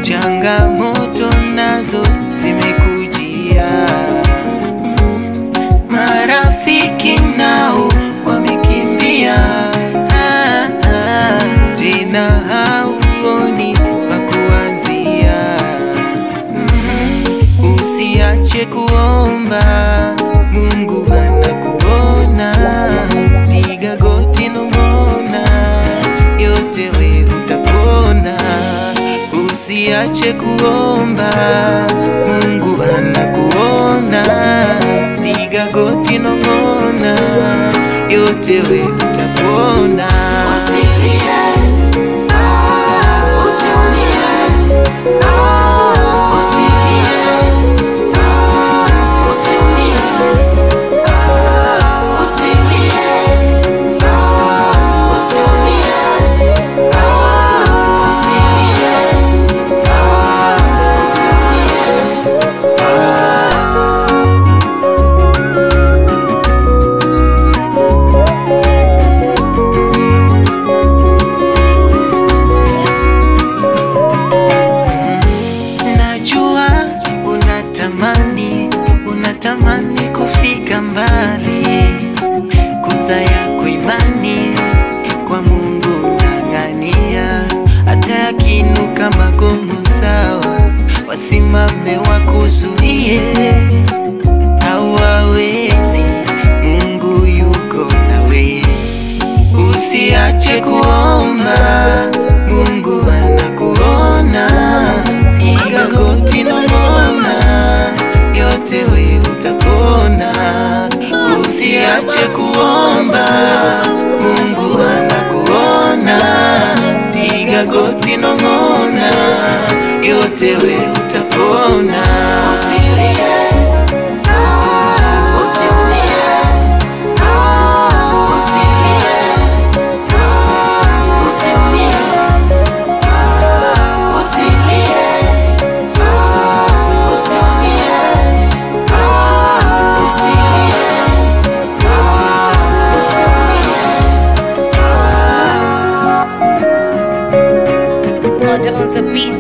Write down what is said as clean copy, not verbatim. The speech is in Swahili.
changamoto nazo zimekujia, marafiki nao wamekimbia, tena hauoni pa kuanzia. Usiache kuomba, Mungu anakuona. Piga goti, nong'ona, yote we utapona. Usiache kuomba, Mungu anakuona. Piga goti, nong'ona, yote we utapona. Usilie, usiumie, usilie, usiumie, usilie, unatamani kufika mbali, kuza yako imani kwa Mungu ng'ang'ania. Hata yakiinuka magumu sawa, wasimame wakuzuie, hawawezi, Mungu yuko nawe. Usiache kuomba, Mungu anakuona. Piga goti, nong'ona, yote we utapona. Usiache kuomba, Mungu anakuona. Piga goti, nong'ona, yote we utapona. Usilie, usiumie, usilie, usiumie, usilie, on the beat.